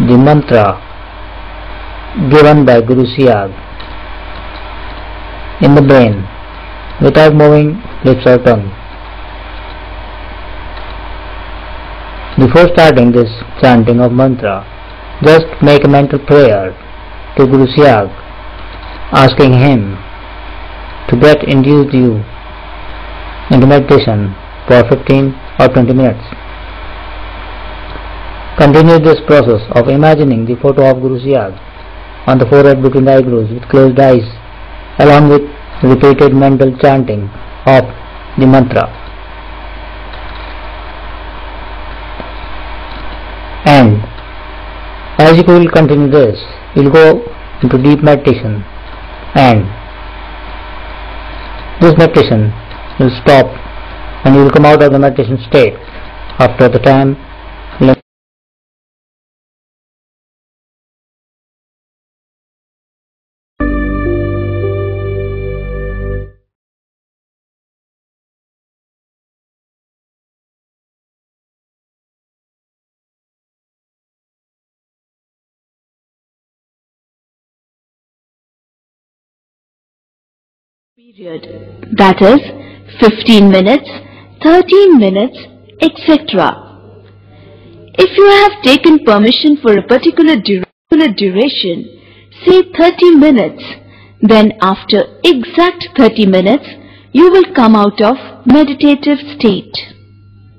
the mantra given by Guru Siag in the brain without moving lips or tongue. Before starting this chanting of mantra, just make a mental prayer to Guru Siag, asking him to get induced you into meditation for 15 or 20 minutes. Continue this process of imagining the photo of Guru Siag on the forehead between the eyebrows with closed eyes, along with repeated mental chanting of the mantra. And as you will continue this, you will go into deep meditation, and this meditation will stop and you will come out of the meditation state after the time limit. Period, that is 15 minutes, 13 minutes, etc. If you have taken permission for a particular duration, say 30 minutes, then after exact 30 minutes, you will come out of meditative state.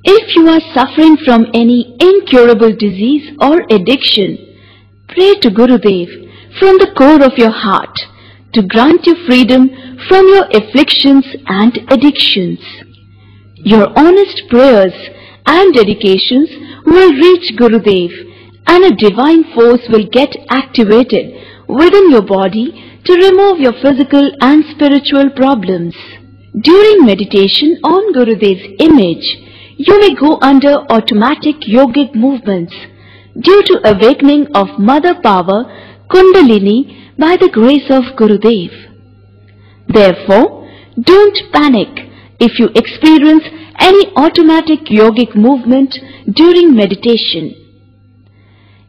If you are suffering from any incurable disease or addiction, pray to Gurudev from the core of your heart to grant you freedom from your afflictions and addictions. Your honest prayers and dedications will reach Gurudev, and a divine force will get activated within your body to remove your physical and spiritual problems. During meditation on Gurudev's image, you may go under automatic yogic movements due to awakening of Mother Power Kundalini by the grace of Gurudev. Therefore, don't panic if you experience any automatic yogic movement during meditation.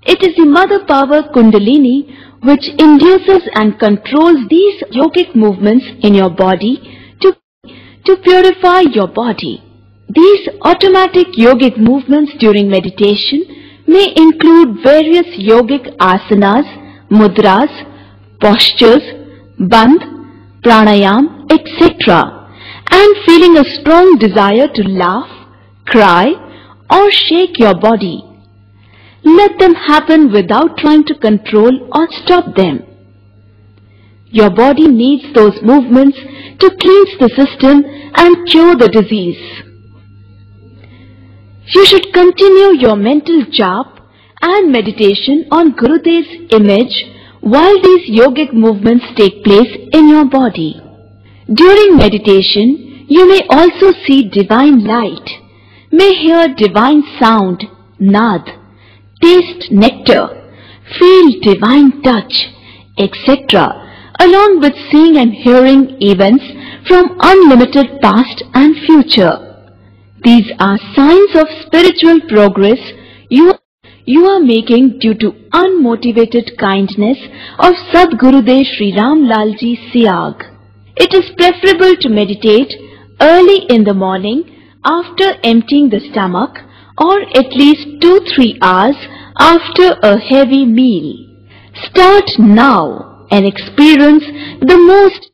It is the Mother Power Kundalini which induces and controls these yogic movements in your body to purify your body. These automatic yogic movements during meditation may include various yogic asanas, mudras, postures, bandh, pranayam, etc., and feeling a strong desire to laugh, cry, or shake your body. Let them happen without trying to control or stop them. Your body needs those movements to cleanse the system and cure the disease. You should continue your mental jap and meditation on Gurudev's image while these yogic movements take place in your body. During meditation, you may also see divine light, may hear divine sound, nad, taste nectar, feel divine touch, etc., along with seeing and hearing events from unlimited past and future. These are signs of spiritual progress you are making due to unmotivated kindness of Sadgurudev Sri Ram Lalji Siag. It is preferable to meditate early in the morning after emptying the stomach, or at least 2-3 hours after a heavy meal. Start now and experience the most